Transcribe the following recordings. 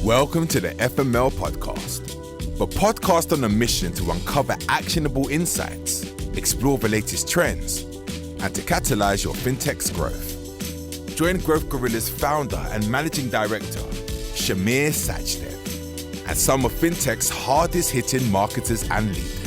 Welcome to the FML podcast, the podcast on a mission to uncover actionable insights, explore the latest trends, and to catalyze your fintech's growth. Join Growth Gorilla's founder and managing director, Shamir Sajdev, and some of fintech's hardest hitting marketers and leaders.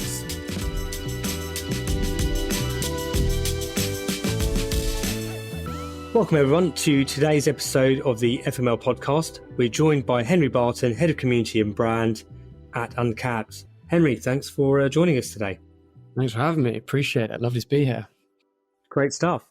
Welcome everyone to today's episode of the FML podcast. We're joined by Henry Barton, Head of Community and Brand at Uncapped. Henry, thanks for joining us today. Thanks for having me. Appreciate it. Lovely to be here. Great stuff.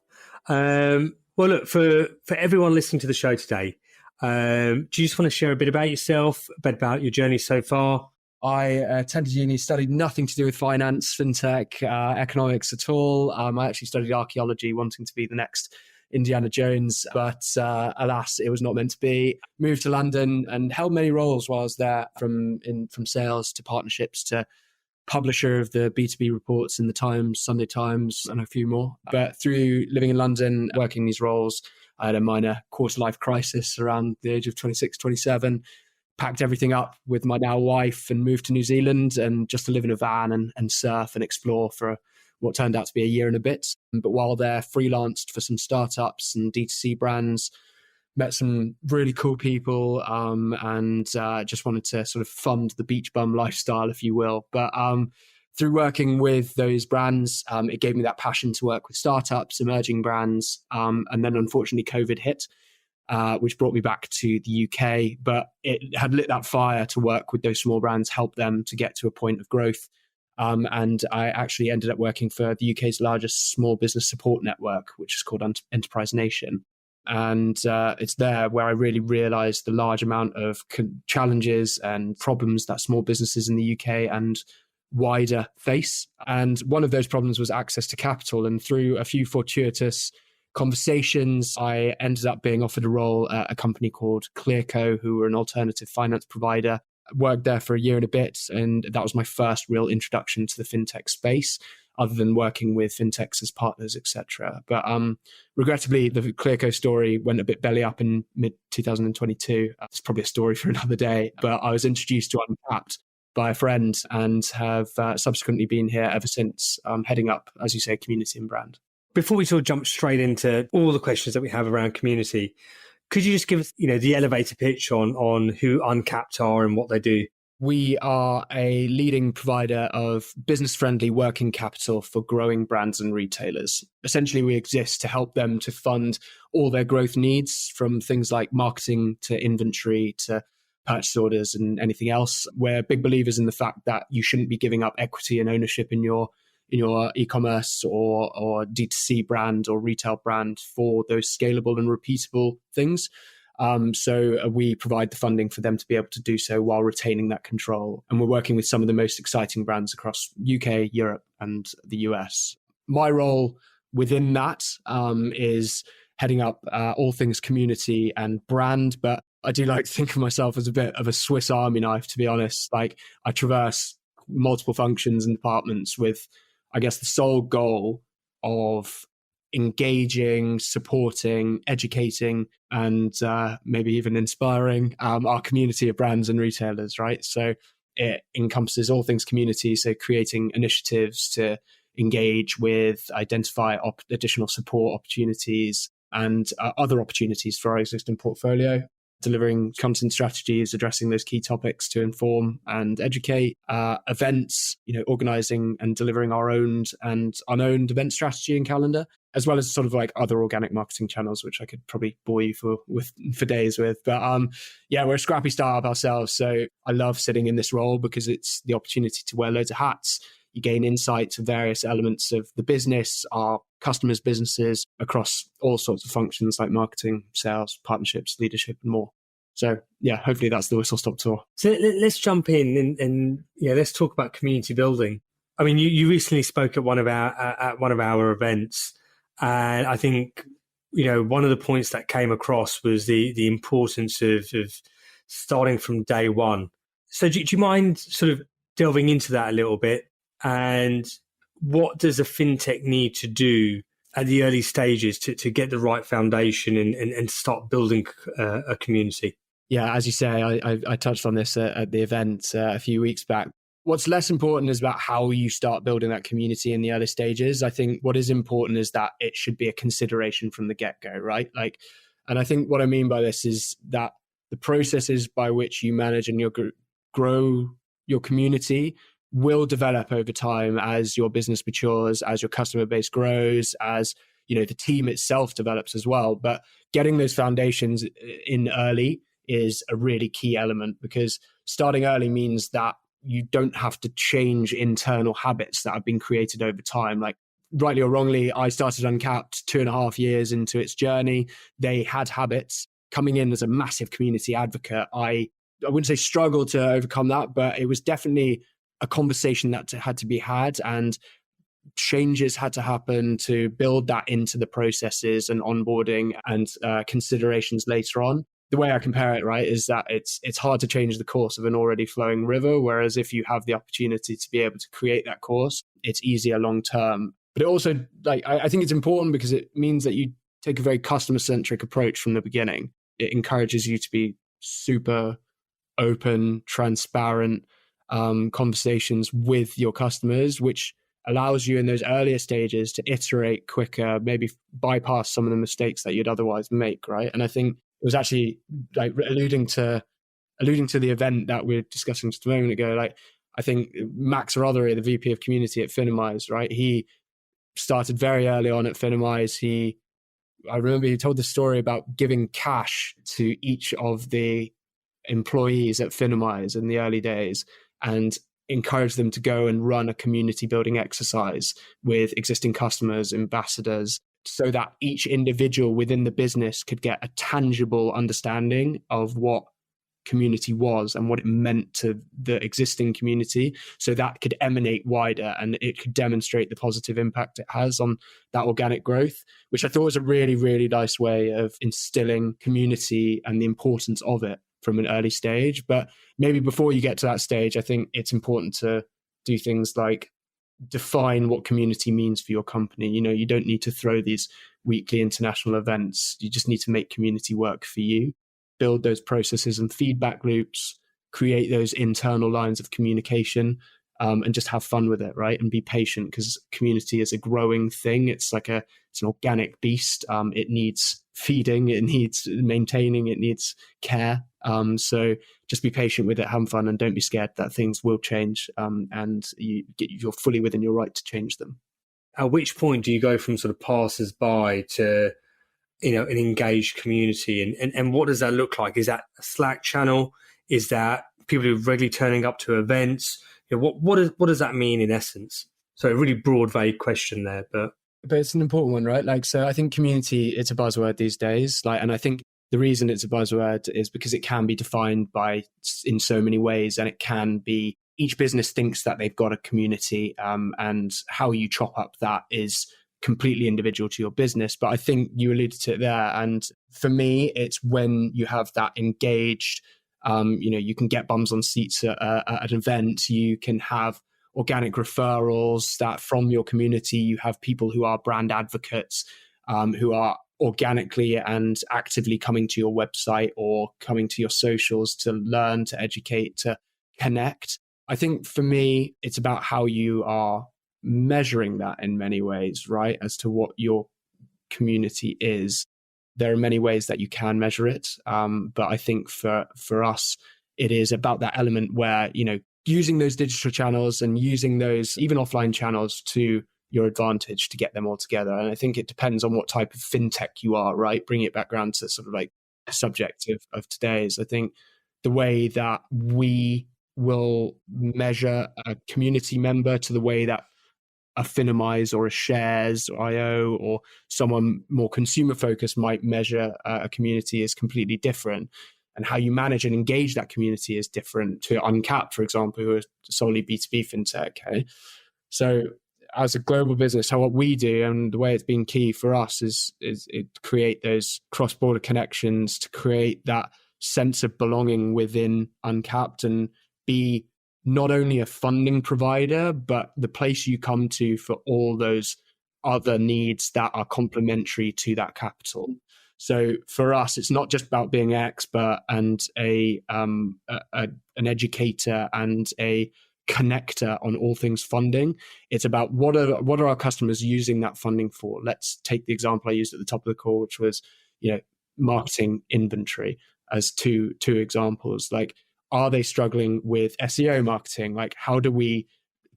Well, look, for everyone listening to the show today, do you just want to share a bit about yourself, a bit about your journey so far? I attended uni, studied nothing to do with finance, fintech, economics at all. I actually studied archaeology, wanting to be the next Indiana Jones, but alas, it was not meant to be. Moved to London and held many roles while I was there, from sales to partnerships to publisher of the B2B reports in the Times, Sunday Times, and a few more. But through living in London, working these roles, I had a minor quarter-life crisis around the age of 26, 27, packed everything up with my now wife and moved to New Zealand and just to live in a van and surf and explore for what turned out to be a year and a bit. But while there, freelanced for some startups and D2C brands, met some really cool people, and just wanted to sort of fund the beach bum lifestyle, if you will. But through working with those brands, it gave me that passion to work with startups, emerging brands. And then unfortunately, COVID hit, which brought me back to the UK. But it had lit that fire to work with those small brands, help them to get to a point of growth. And I actually ended up working for the UK's largest small business support network, which is called Enterprise Nation. And it's there where I really realized the large amount of challenges and problems that small businesses in the UK and wider face. And one of those problems was access to capital. And through a few fortuitous conversations, I ended up being offered a role at a company called Clearco, who were an alternative finance provider. Worked there for a year and a bit, and that was my first real introduction to the fintech space, other than working with fintechs as partners, etc. But regrettably, the Clearco story went a bit belly up in mid-2022. It's probably a story for another day, but I was introduced to Uncapped by a friend and have subsequently been here ever since, heading up, as you say, community and brand. Before we sort of jump straight into all the questions that we have around community, could you just give us, the elevator pitch on who Uncapped are and what they do? We are a leading provider of business-friendly working capital for growing brands and retailers. Essentially, we exist to help them to fund all their growth needs, from things like marketing to inventory to purchase orders and anything else. We're big believers in the fact that you shouldn't be giving up equity and ownership in your e-commerce or D2C brand or retail brand for those scalable and repeatable things. So we provide the funding for them to be able to do so while retaining that control. And we're working with some of the most exciting brands across UK, Europe, and the US. My role within that is heading up all things community and brand, but I do like to think of myself as a bit of a Swiss Army knife, to be honest. Like, I traverse multiple functions and departments with, I guess, the sole goal of engaging, supporting, educating, and maybe even inspiring our community of brands and retailers, right? So it encompasses all things community, so creating initiatives to engage with, identify additional support opportunities and other opportunities for our existing portfolio, delivering content strategies, addressing those key topics to inform and educate, events, organizing and delivering our owned and unowned event strategy and calendar, as well as sort of like other organic marketing channels, which I could probably bore you for days with. But we're a scrappy startup ourselves. So I love sitting in this role because it's the opportunity to wear loads of hats. You gain insight to various elements of the business, our customers' businesses, across all sorts of functions like marketing, sales, partnerships, leadership, and more. So hopefully that's the whistle-stop tour. So let's jump in and let's talk about community building. I mean, you recently spoke at one of our events, and I think one of the points that came across was the importance of starting from day one. So do you mind sort of delving into that a little bit? And what does a fintech need to do at the early stages to get the right foundation and start building a community? Yeah, as you say, I touched on this at the event a few weeks back. What's less important is about how you start building that community in the early stages. I think what is important is that it should be a consideration from the get-go, right? Like, and I think what I mean by this is that the processes by which you manage and grow your community will develop over time as your business matures, as your customer base grows, as the team itself develops as well. But getting those foundations in early is a really key element, because starting early means that you don't have to change internal habits that have been created over time. Like, rightly or wrongly, I started Uncapped 2.5 years into its journey. They had habits. Coming in as a massive community advocate, I wouldn't say struggled to overcome that, but it was definitely a conversation that had to be had, and changes had to happen to build that into the processes and onboarding and considerations later on. The way I compare it, right, is that it's hard to change the course of an already flowing river, whereas if you have the opportunity to be able to create that course, it's easier long term. But it also, I think it's important because it means that you take a very customer-centric approach from the beginning. It encourages you to be super open, transparent conversations with your customers, which allows you in those earlier stages to iterate quicker, maybe bypass some of the mistakes that you'd otherwise make, right? And I think it was actually alluding to the event that we were discussing just a moment ago. Like, I think Max Rothery, the VP of Community at Finimize, right? He started very early on at Finimize. I remember he told the story about giving cash to each of the employees at Finimize in the early days and encourage them to go and run a community building exercise with existing customers, ambassadors, so that each individual within the business could get a tangible understanding of what community was and what it meant to the existing community, so that could emanate wider and it could demonstrate the positive impact it has on that organic growth, which I thought was a really, really nice way of instilling community and the importance of it from an early stage. But maybe before you get to that stage, I think it's important to do things like define what community means for your company. You don't need to throw these weekly international events. You just need to make community work for you, build those processes and feedback loops, create those internal lines of communication, and just have fun with it, right? And be patient, because community is a growing thing. It's an organic beast. It needs feeding, it needs maintaining, it needs care. So just be patient with it, have fun, and don't be scared that things will change, and you're fully within your right to change them. At which point do you go from sort of passers-by to an engaged community, and what does that look like? Is that a Slack channel? Is that people who are regularly turning up to events? What does that mean in essence? So a really broad, vague question there, but it's an important one, right? So I think community, it's a buzzword these days. And I think the reason it's a buzzword is because it can be defined in so many ways, and it can be, each business thinks that they've got a community, and how you chop up that is completely individual to your business. But I think you alluded to it there. And for me, it's when you have that engaged, you can get bums on seats at an event, you can have organic referrals that from your community, you have people who are brand advocates, who are organically and actively coming to your website or coming to your socials to learn, to educate, to connect. I think for me, it's about how you are measuring that in many ways, right? As to what your community is. There are many ways that you can measure it. But I think for us, it is about that element where, using those digital channels and using those even offline channels to your advantage to get them all together. And I think it depends on what type of fintech you are, right? Bringing it back around to sort of like the subject of today's. I think the way that we will measure a community member to the way that a Finimize or a Shares or IO or someone more consumer focused might measure a community is completely different. And how you manage and engage that community is different to Uncapped, for example, who are solely B2B fintech. Okay? So as a global business, what we do and the way it's been key for us is create those cross-border connections, to create that sense of belonging within Uncapped and be not only a funding provider, but the place you come to for all those other needs that are complementary to that capital. So for us, it's not just about being an expert and an educator and a connector on all things funding. It's about what are our customers using that funding for. Let's take the example I used at the top of the call, which was, marketing inventory as two examples. Like, are they struggling with SEO marketing? Like, how do we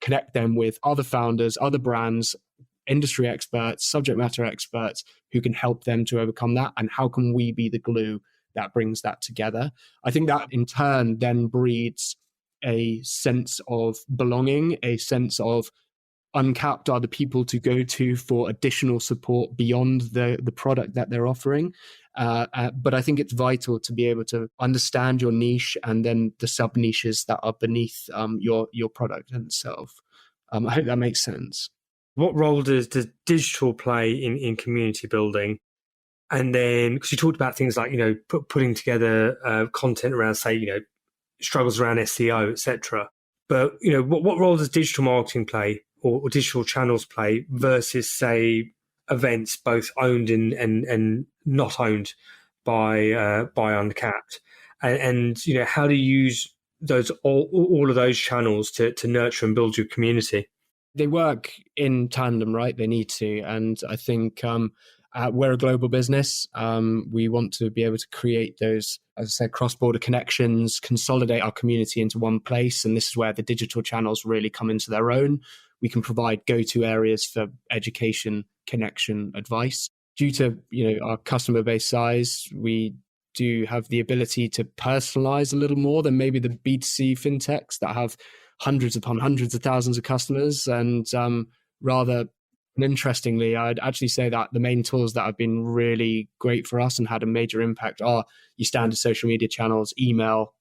connect them with other founders, other brands, industry experts, subject matter experts who can help them to overcome that? And how can we be the glue that brings that together? I think that in turn then breeds a sense of belonging, a sense of Uncapped are the people to go to for additional support beyond the product that they're offering. But I think it's vital to be able to understand your niche and then the sub niches that are beneath your product in itself. I hope that makes sense. What role does digital play in community building? And then, because you talked about things like, putting together content around, say, struggles around SEO, etc. But, what role does digital marketing play or digital channels play versus, say, events both owned and not owned by Uncapped? And how do you use all of those channels to nurture and build your community? They work in tandem, right? They need to. And I think we're a global business. We want to be able to create those, as I said, cross-border connections, consolidate our community into one place. And this is where the digital channels really come into their own. We can provide go-to areas for education, connection, advice. Due to our customer base size, we do have the ability to personalize a little more than maybe the B2C fintechs that have hundreds upon hundreds of thousands of customers. And rather interestingly, I'd actually say that the main tools that have been really great for us and had a major impact are your standard social media channels, email,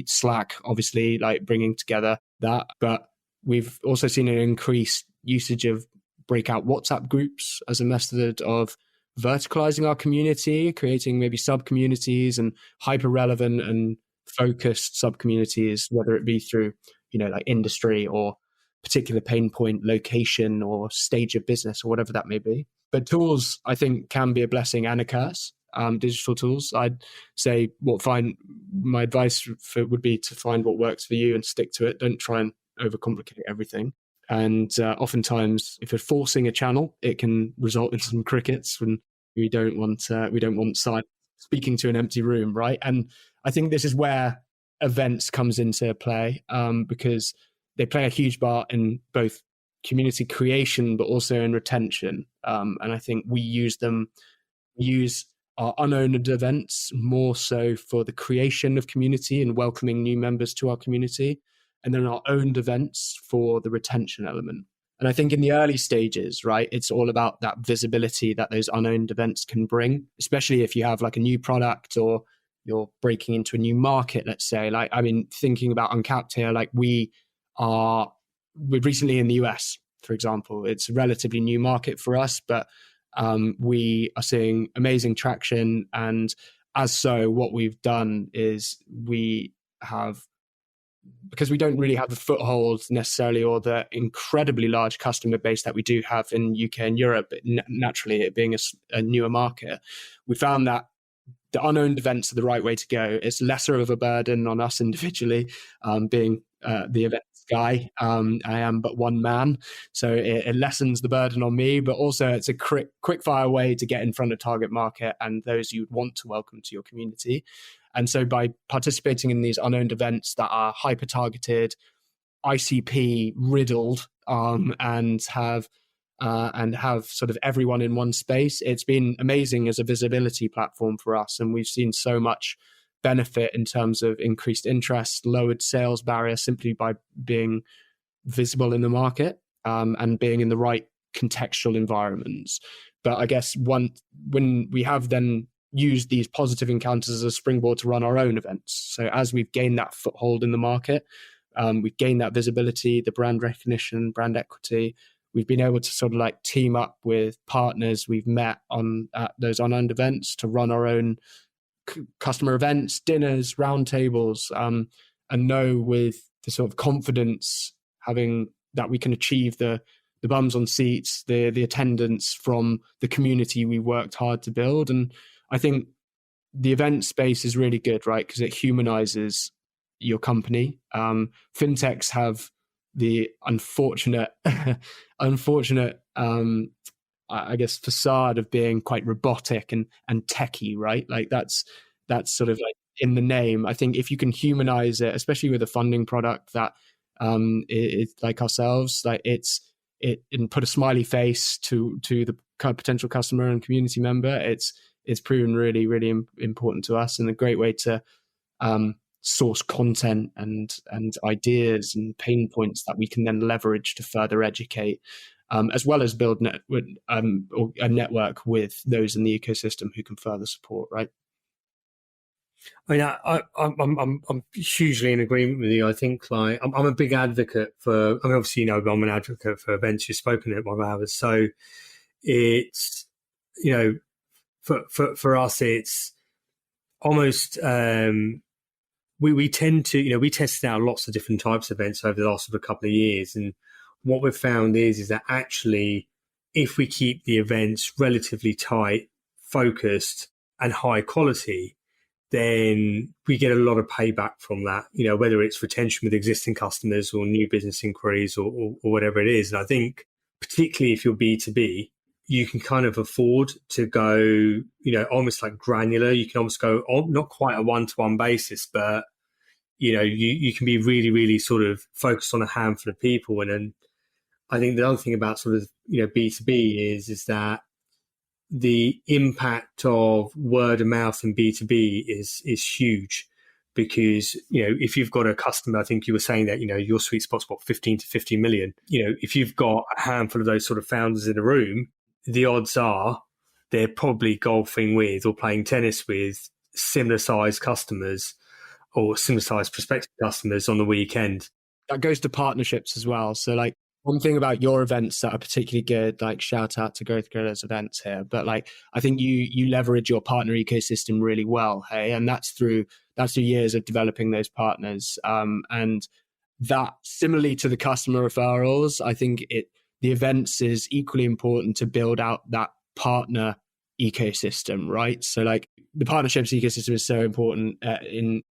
Slack, obviously, like bringing together that. But we've also seen an increased usage of breakout WhatsApp groups as a method of verticalizing our community, creating maybe sub-communities and hyper-relevant and focused sub-communities, whether it be through like industry or particular pain point, location or stage of business or whatever that may be. But tools, I think, can be a blessing and a curse. Digital tools, I'd say my advice would be to find what works for you and stick to it. Don't try and overcomplicate everything. And oftentimes, if you're forcing a channel, it can result in some crickets when we don't want silence, speaking to an empty room, right? And I think this is where events comes into play, because they play a huge part in both community creation, but also in retention. And I think we use our unowned events more so for the creation of community and welcoming new members to our community, and then our owned events for the retention element. And I think in the early stages, right, it's all about that visibility that those unowned events can bring, especially if you have like a new product or you're breaking into a new market, let's say. Like, I mean, thinking about Uncapped here, like we're recently in the US, for example. It's a relatively new market for us, but we are seeing amazing traction. And as so, what we've done is because we don't really have the foothold necessarily or the incredibly large customer base that we do have in UK and Europe, naturally it being a newer market, we found that the unowned events are the right way to go. It's lesser of a burden on us individually, being the events guy. I am but one man, so it lessens the burden on me, but also it's a quick fire way to get in front of target market and those you'd want to welcome to your community. And so by participating in these unowned events that are hyper targeted, ICP riddled, and have sort of everyone in one space, it's been amazing as a visibility platform for us. And we've seen so much benefit in terms of increased interest, lowered sales barrier simply by being visible in the market, and being in the right contextual environments. But I guess when we have then used these positive encounters as a springboard to run our own events. So as we've gained that foothold in the market, we've gained that visibility, the brand recognition, brand equity. We've been able to sort of like team up with partners we've met at those unowned events to run our own customer events, dinners, roundtables, and know with the sort of confidence having that we can achieve the bums on seats, the attendance from the community we worked hard to build. And I think the event space is really good, right? Because it humanizes your company. Fintechs have the unfortunate, I guess, facade of being quite robotic and techie, right? Like that's sort of like in the name. I think if you can humanize it, especially with a funding product that it's like ourselves, like it and put a smiley face to the potential customer and community member, it's proven really, really important to us, and a great way to source content and ideas and pain points that we can then leverage to further educate, as well as build a network with those in the ecosystem who can further support, right? I mean, I'm hugely in agreement with you. I think like I'm a big advocate for. I mean, obviously, you know, I'm an advocate for events. You've spoken at 1 hour, so it's, you know, for us, it's almost we tend to, you know, we tested out lots of different types of events over the last sort of couple of years, and what we've found is that actually, if we keep the events relatively tight, focused, and high quality, then we get a lot of payback from that, you know, whether it's retention with existing customers or new business inquiries or whatever it is. And I think particularly if you're B2B, you can kind of afford to go, you know, almost like granular. You can almost go on, not quite a one-to-one basis, but, you know, you can be really, really sort of focused on a handful of people. And then I think the other thing about sort of, you know, B2B is that the impact of word of mouth in B2B is huge, because, you know, if you've got a customer, I think you were saying that, you know, your sweet spot's what, 15 to 50 million. You know, if you've got a handful of those sort of founders in a room, the odds are they're probably golfing with or playing tennis with similar sized customers or similar sized prospective customers on the weekend. That goes to partnerships as well. So like, one thing about your events that are particularly good, like shout out to Growth Gorillas events here, but like I think you leverage your partner ecosystem really well, hey, and that's through years of developing those partners, and that similarly to the customer referrals, I think the events is equally important to build out that partner ecosystem, right? So like the partnerships ecosystem is so important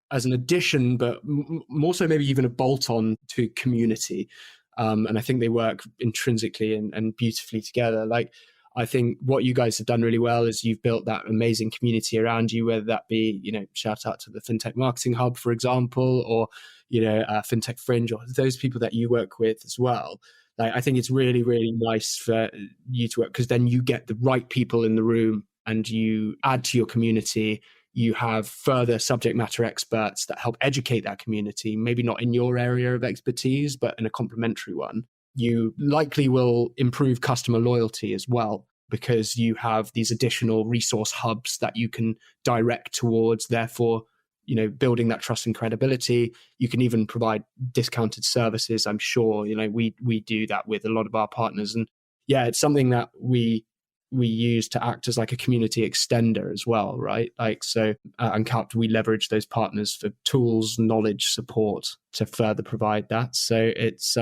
as an addition, but more so maybe even a bolt-on to community. And I think they work intrinsically and beautifully together. Like, I think what you guys have done really well is you've built that amazing community around you, whether that be, you know, shout out to the Fintech Marketing Hub, for example, or, you know, Fintech Fringe, or those people that you work with as well. Like, I think it's really, really nice for you to work, because then you get the right people in the room and you add to your community. You have further subject matter experts that help educate that community, maybe not in your area of expertise, but in a complementary one. You likely will improve customer loyalty as well, because you have these additional resource hubs that you can direct towards, therefore, you know, building that trust and credibility. You can even provide discounted services. I'm sure, you know, we do that with a lot of our partners. And yeah, it's something that we use to act as like a community extender as well, right? Like, so at Uncapped, we leverage those partners for tools, knowledge, support to further provide that. So it's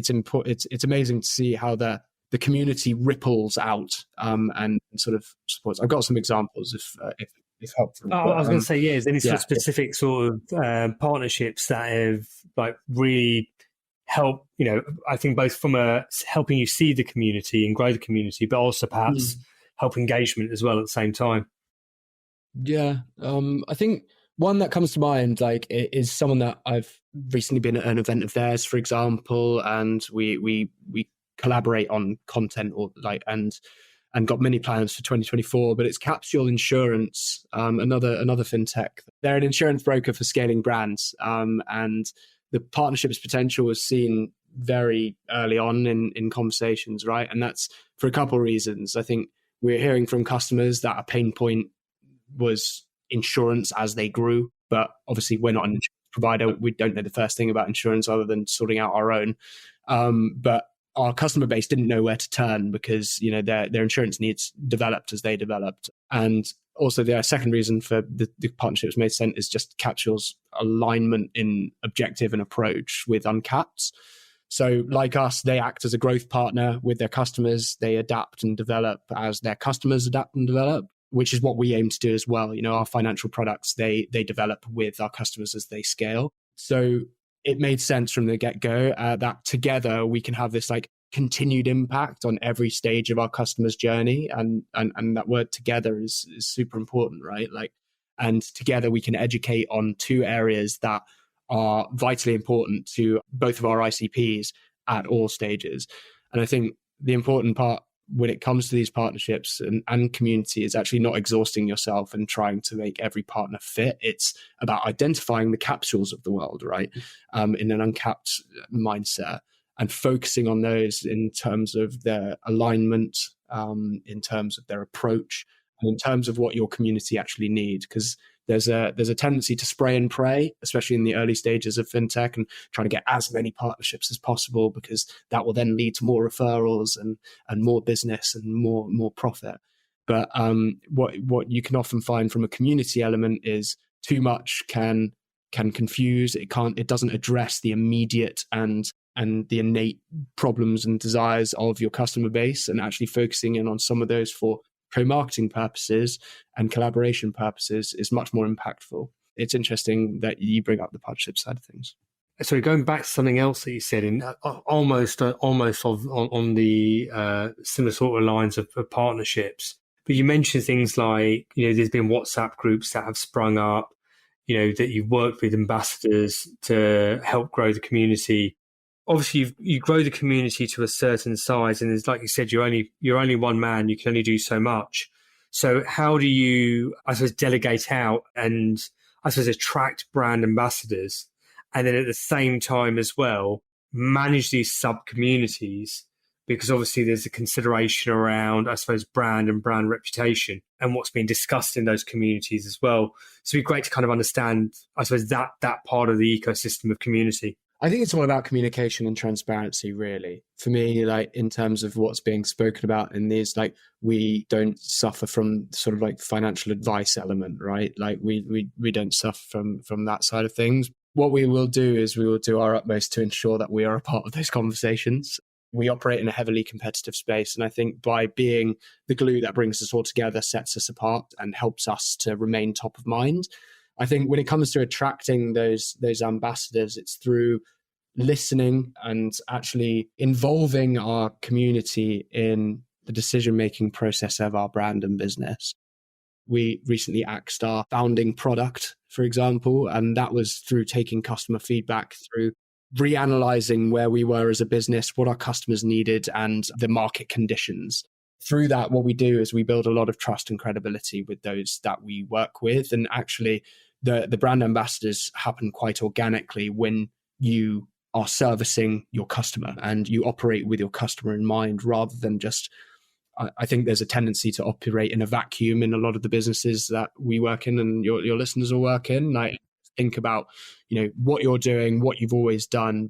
important. It's amazing to see how the community ripples out and sort of supports. I've got some examples if helpful. I was going to say, yeah, is there any sort of specific sort of partnerships that have like really help, you know, I think both from helping you see the community and grow the community, but also perhaps help engagement as well at the same time? Yeah, I think one that comes to mind, like, is someone that I've recently been at an event of theirs, for example, and we collaborate on content or like and got many plans for 2024. But it's Capsule Insurance, another fintech. They're an insurance broker for scaling brands, and the partnership's potential was seen very early on in conversations, right? And that's for a couple of reasons. I think we're hearing from customers that a pain point was insurance as they grew, but obviously we're not an insurance provider. We don't know the first thing about insurance other than sorting out our own. But our customer base didn't know where to turn because, you know, their insurance needs developed as they developed. And also the second reason for the partnerships made sense is just Capsule's alignment in objective and approach with Uncapped. So like us, they act as a growth partner with their customers. They adapt and develop as their customers adapt and develop. which is what we aim to do as well. Our financial products, they develop with our customers as they scale. So it made sense from the get-go that together we can have this like continued impact on every stage of our customer's journey. And that word together is super important, right? And together we can educate on two areas that are vitally important to both of our ICPs at all stages. And I think the important part when it comes to these partnerships and community is actually not exhausting yourself and trying to make every partner fit. It's about identifying the capsules of the world, right? In an uncapped mindset, and focusing on those in terms of their alignment, in terms of their approach, and in terms of what your community actually need. Because there's a tendency to spray and pray, especially in the early stages of fintech, and trying to get as many partnerships as possible, because that will then lead to more referrals and more business and more profit. But what you can often find from a community element is too much can confuse. It doesn't address the immediate and the innate problems and desires of your customer base, and actually focusing in on some of those for co-marketing purposes and collaboration purposes is much more impactful. It's interesting that you bring up the partnership side of things. Sorry, going back to something else that you said, in almost on the similar sort of lines of partnerships, but you mentioned things like, there's been WhatsApp groups that have sprung up, that you've worked with ambassadors to help grow the community. Obviously, you grow the community to a certain size, and it's like you said, you're only one man. You can only do so much. So how do you, I suppose, delegate out and I suppose attract brand ambassadors, and then at the same time as well manage these sub communities? Because obviously there's a consideration around, I suppose, brand and brand reputation and what's being discussed in those communities as well. So it'd be great to kind of understand, I suppose, that part of the ecosystem of community. I think it's all about communication and transparency, really. For me, like in terms of what's being spoken about in these, like we don't suffer from sort of like financial advice element, right? Like we don't suffer from that side of things. What we will do is we will do our utmost to ensure that we are a part of those conversations. We operate in a heavily competitive space, and I think by being the glue that brings us all together sets us apart and helps us to remain top of mind. I think when it comes to attracting those ambassadors, it's through listening and actually involving our community in the decision-making process of our brand and business. We recently axed our founding product, for example, and that was through taking customer feedback, through reanalyzing where we were as a business, what our customers needed, and the market conditions. Through that, what we do is we build a lot of trust and credibility with those that we work with. And actually, the brand ambassadors happen quite organically when you are servicing your customer and you operate with your customer in mind, rather than just, I think there's a tendency to operate in a vacuum in a lot of the businesses that we work in and your listeners will work in. Like, think about, what you're doing, what you've always done,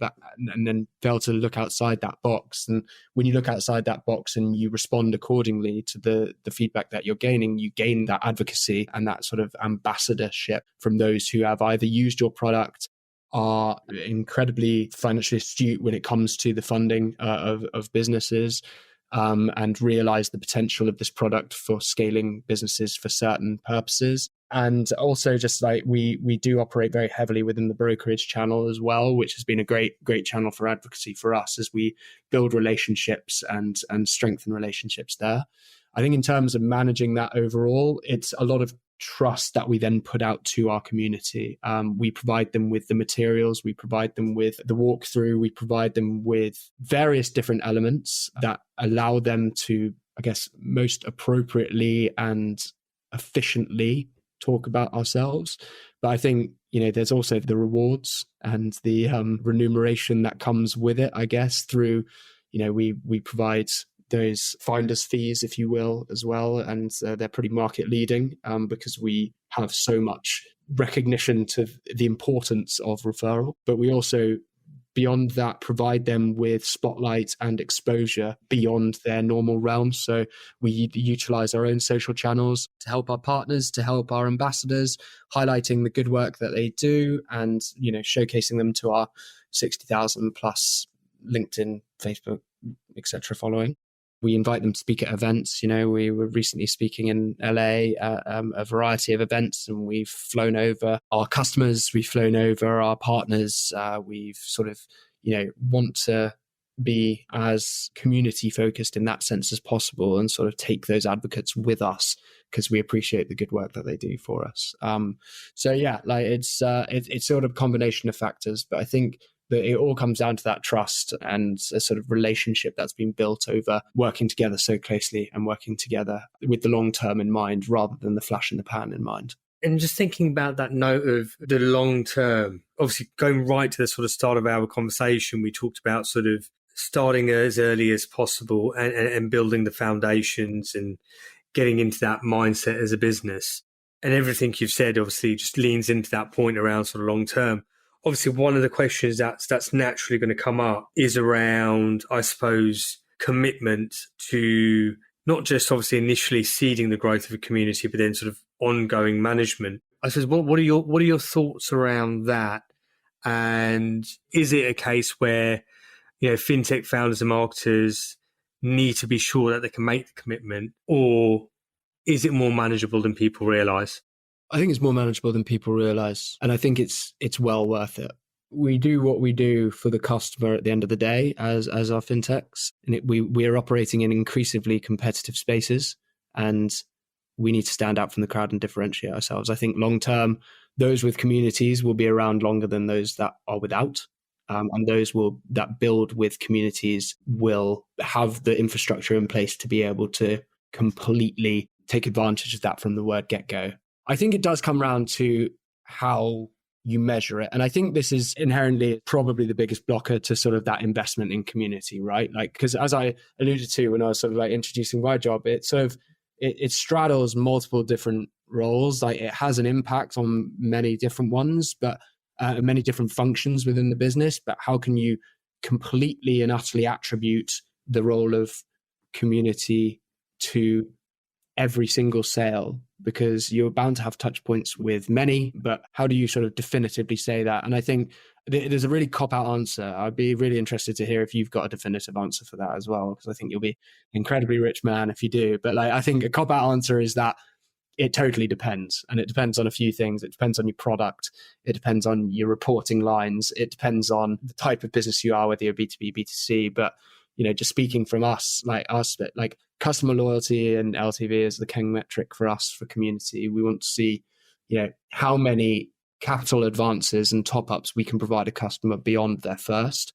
and then fail to look outside that box. And when you look outside that box and you respond accordingly to the feedback that you're gaining, you gain that advocacy and that sort of ambassadorship from those who have either used your product, are incredibly financially astute when it comes to the funding of businesses, and realize the potential of this product for scaling businesses for certain purposes. And also just like we do operate very heavily within the brokerage channel as well, which has been a great channel for advocacy for us as we build relationships and strengthen relationships there. I think in terms of managing that overall, it's a lot of trust that we then put out to our community. We provide them with the materials, we provide them with the walkthrough, we provide them with various different elements that allow them to, I guess, most appropriately and efficiently talk about ourselves. But I think, there's also the rewards and the remuneration that comes with it, I guess, through, we provide those finder's fees, if you will, as well. And they're pretty market leading because we have so much recognition to the importance of referral. But we also, beyond that, provide them with spotlight and exposure beyond their normal realm. So we utilize our own social channels to help our partners, to help our ambassadors, highlighting the good work that they do and, showcasing them to our 60,000 plus LinkedIn, Facebook, etc. following. We invite them to speak at events. We were recently speaking in LA at a variety of events, and we've flown over our customers, we've flown over our partners. We've sort of, want to be as community focused in that sense as possible, and sort of take those advocates with us because we appreciate the good work that they do for us. It's sort of a combination of factors, but I think that it all comes down to that trust and a sort of relationship that's been built over working together so closely and working together with the long term in mind rather than the flash in the pan in mind. And just thinking about that note of the long term, obviously going right to the sort of start of our conversation, we talked about sort of starting as early as possible and building the foundations and getting into that mindset as a business. And everything you've said obviously just leans into that point around sort of long term. Obviously, one of the questions that's naturally going to come up is around, I suppose, commitment to not just obviously initially seeding the growth of a community, but then sort of ongoing management. I suppose, what are your thoughts around that? And is it a case where, fintech founders and marketers need to be sure that they can make the commitment, or is it more manageable than people realize? I think it's more manageable than people realize. And I think it's well worth it. We do what we do for the customer at the end of the day as our fintechs. And we are operating in increasingly competitive spaces, and we need to stand out from the crowd and differentiate ourselves. I think long term, those with communities will be around longer than those that are without. And those that build with communities will have the infrastructure in place to be able to completely take advantage of that from the word get-go. I think it does come around to how you measure it. And I think this is inherently probably the biggest blocker to sort of that investment in community, right? Like, because as I alluded to when I was sort of like introducing my job, it sort of, it straddles multiple different roles. Like it has an impact on many different ones, but many different functions within the business. But how can you completely and utterly attribute the role of community to every single sale? Because you're bound to have touch points with many, but how do you sort of definitively say that? And I think there's a really cop-out answer. I'd be really interested to hear if you've got a definitive answer for that as well, because I think you'll be an incredibly rich man if you do. But I think a cop-out answer is that it totally depends. And it depends on a few things. It depends on your product. It depends on your reporting lines. It depends on the type of business you are, whether you're B2B, B2C. But just speaking from us, like customer loyalty and LTV is the king metric for us for community. We want to see, how many capital advances and top-ups we can provide a customer beyond their first,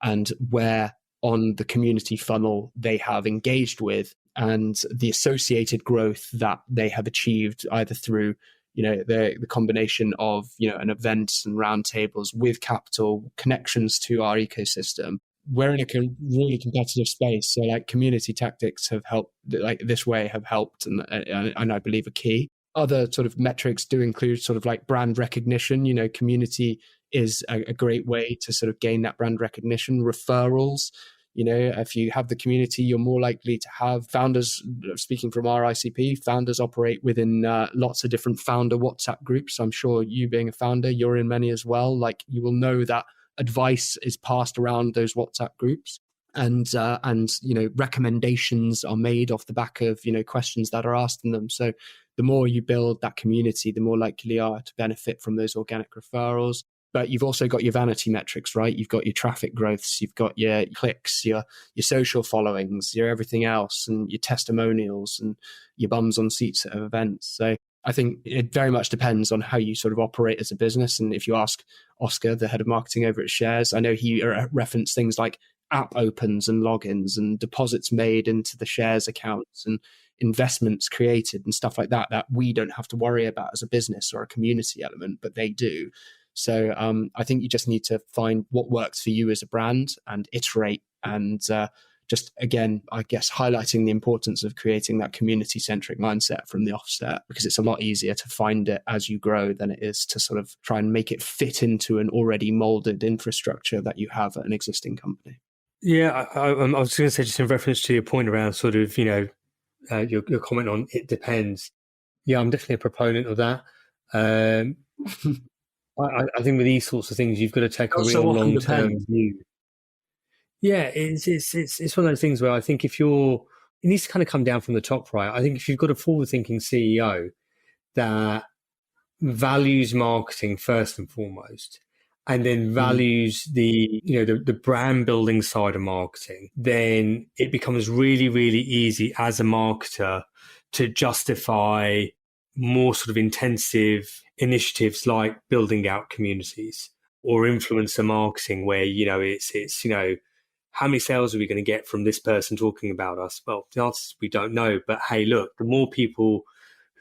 and where on the community funnel they have engaged with, and the associated growth that they have achieved either through the combination of an event and roundtables with capital connections to our ecosystem. We're in a really competitive space, so like community tactics have helped, like this way have helped, and I believe are key. Other sort of metrics do include sort of like brand recognition. Community is a great way to sort of gain that brand recognition. Referrals, if you have the community, you're more likely to have founders. Speaking from our ICP, founders operate within lots of different founder WhatsApp groups. I'm sure you being a founder, you're in many as well. Like you will know that advice is passed around those WhatsApp groups, and recommendations are made off the back of questions that are asked in them. So the more you build that community, the more likely you are to benefit from those organic referrals. But you've also got your vanity metrics, right? You've got your traffic growths, you've got your clicks, your social followings, your everything else, and your testimonials and your bums on seats at events. So I think it very much depends on how you sort of operate as a business. And if you ask Oscar, the head of marketing over at Shares, I know he referenced things like app opens and logins and deposits made into the Shares accounts and investments created and stuff like that we don't have to worry about as a business or a community element, but they do. So I think you just need to find what works for you as a brand and iterate, and just, again, I guess, highlighting the importance of creating that community-centric mindset from the offset, because it's a lot easier to find it as you grow than it is to sort of try and make it fit into an already molded infrastructure that you have at an existing company. Yeah, I was going to say, just in reference to your point around sort of, your comment on it depends. Yeah, I'm definitely a proponent of that. I think with these sorts of things, you've got to take a real long-term view. Yeah, it's one of those things where I think if you're it needs to kind of come down from the top, right? I think if you've got a forward-thinking CEO that values marketing first and foremost, and then values the brand building side of marketing, then it becomes really, really easy as a marketer to justify more sort of intensive initiatives like building out communities or influencer marketing, where, it's how many sales are we going to get from this person talking about us? Well, the answer is we don't know. But hey, look, the more people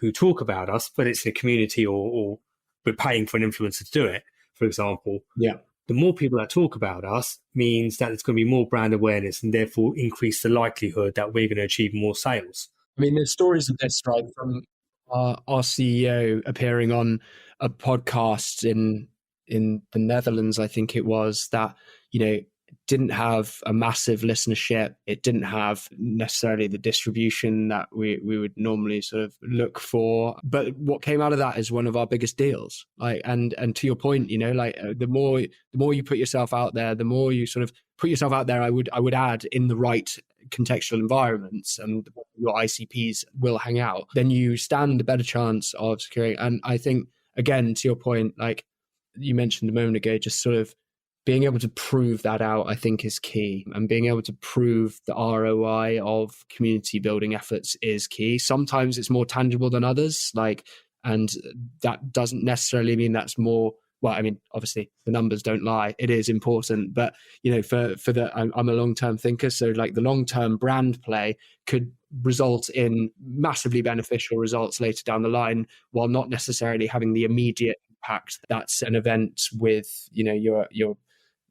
who talk about us, but it's in a community or we're paying for an influencer to do it, for example, the more people that talk about us means that it's going to be more brand awareness and therefore increase the likelihood that we're going to achieve more sales. I mean, there's stories of this, right, from our CEO appearing on a podcast in the Netherlands, I think it was, that, didn't have a massive listenership. It didn't have necessarily the distribution that we would normally sort of look for. But what came out of that is one of our biggest deals. And to your point, the more you put yourself out there, the more you sort of put yourself out there, I would add, in the right contextual environments, and your ICPs will hang out, then you stand a better chance of securing. And I think, again, to your point, like you mentioned a moment ago, just sort of being able to prove that out, I think, is key. And being able to prove the ROI of community building efforts is key. Sometimes it's more tangible than others, and that doesn't necessarily mean that's more. Well, I mean, obviously the numbers don't lie. It is important, but I'm a long-term thinker. So like the long-term brand play could result in massively beneficial results later down the line, while not necessarily having the immediate impact that's an event with, your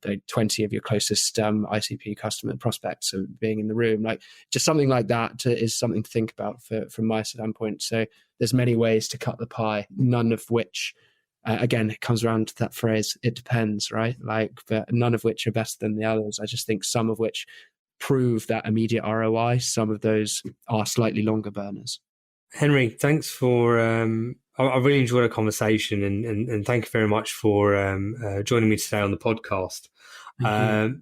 the 20 of your closest ICP customer prospects of being in the room. Like, just something like that is something to think about from my standpoint. So there's many ways to cut the pie, none of which, again, it comes around to that phrase, it depends, right? But none of which are better than the others. I just think some of which prove that immediate ROI, some of those are slightly longer burners. Henry, thanks for, I really enjoyed our conversation, and thank you very much for joining me today on the podcast.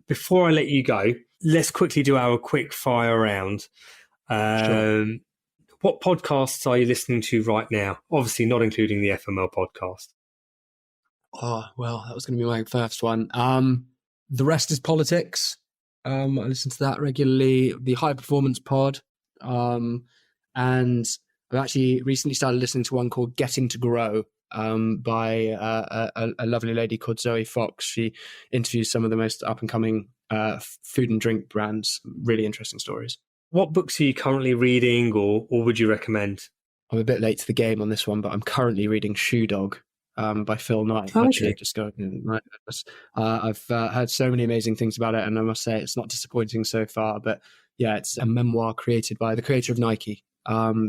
Before I let you go, let's quickly do our quick fire round. Sure. What podcasts are you listening to right now? Obviously not including the FML podcast. Oh, well, that was going to be my first one. The Rest is Politics. I listen to that regularly. The High Performance Pod. And I've actually recently started listening to one called Getting to Grow by a lovely lady called Zoe Fox. She interviews some of the most up-and-coming food and drink brands. Really interesting stories. What books are you currently reading, or would you recommend? I'm a bit late to the game on this one, but I'm currently reading Shoe Dog by Phil Knight. Okay. I've heard so many amazing things about it, and I must say it's not disappointing so far. But yeah, it's a memoir created by the creator of Nike,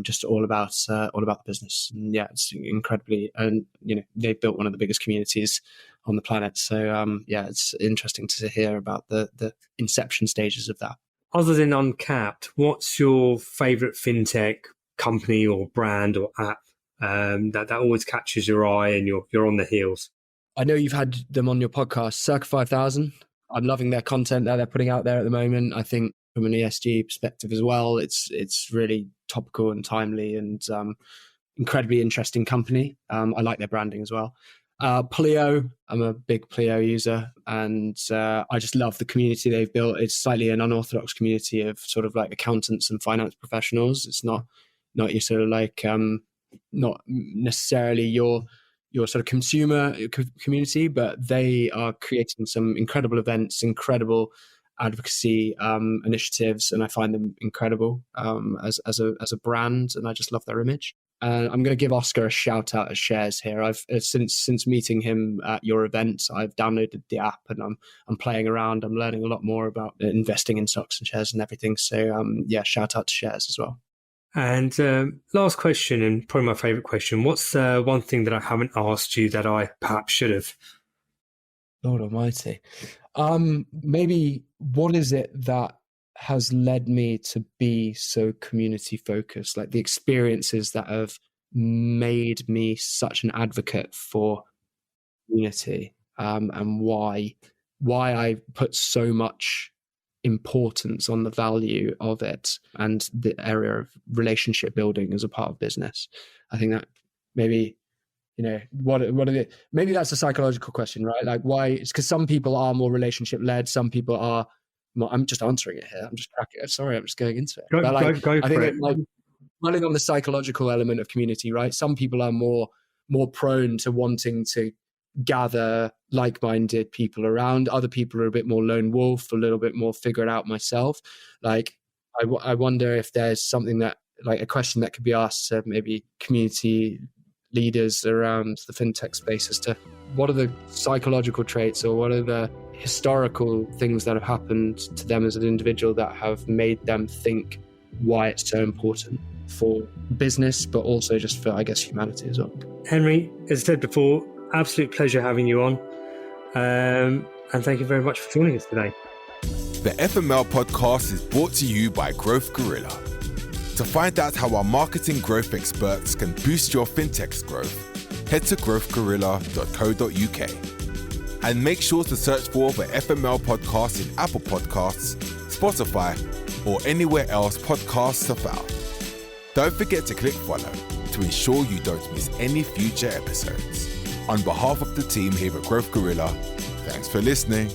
just all about the business. And yeah, it's incredibly, and they've built one of the biggest communities on the planet. So yeah, it's interesting to hear about the inception stages of that. Other than Uncapped, what's your favorite fintech company or brand or app that always catches your eye and you're on the heels? I know you've had them on your podcast, Circa 5000. I'm loving their content that they're putting out there at the moment. I think from an ESG perspective as well, it's really topical and timely, and incredibly interesting company. I like their branding as well. Pleo, I'm a big Pleo user, and I just love the community they've built. It's slightly an unorthodox community of sort of like accountants and finance professionals. It's not your sort of like not necessarily your sort of consumer community, but they are creating some incredible events, incredible advocacy initiatives, and I find them incredible as a brand, and I just love their image. I'm going to give Oscar a shout out as Shares here. I've since meeting him at your event, I've downloaded the app and I'm playing around. I'm learning a lot more about investing in stocks and shares and everything. So yeah, shout out to Shares as well. And last question, and probably my favorite question: what's one thing that I haven't asked you that I perhaps should have? Lord Almighty, maybe what is it that has led me to be so community focused, like the experiences that have made me such an advocate for community, and why I put so much importance on the value of it and the area of relationship building as a part of business. I think that maybe, what are the, maybe that's a psychological question, right? Like why? It's because some people are more relationship led. Some people are more, I'm just answering it here. I'm just cracking it. Sorry, I'm just going into it. I think like running on the psychological element of community, right? Some people are more prone to wanting to gather like-minded people around. Other people are a bit more lone wolf, a little bit more figure it out myself. Like I wonder if there's something that, like a question that could be asked to maybe community leaders around the fintech space as to what are the psychological traits or what are the historical things that have happened to them as an individual that have made them think why it's so important for business, but also just for, I guess, humanity as well. Henry, as I said before, absolute pleasure having you on. And thank you very much for joining us today. The FML podcast is brought to you by Growth Gorilla. To find out how our marketing growth experts can boost your fintech's growth, head to growthgorilla.co.uk. And make sure to search for the FML podcast in Apple Podcasts, Spotify, or anywhere else podcasts are found. Don't forget to click follow to ensure you don't miss any future episodes. On behalf of the team here at Growth Gorilla, thanks for listening.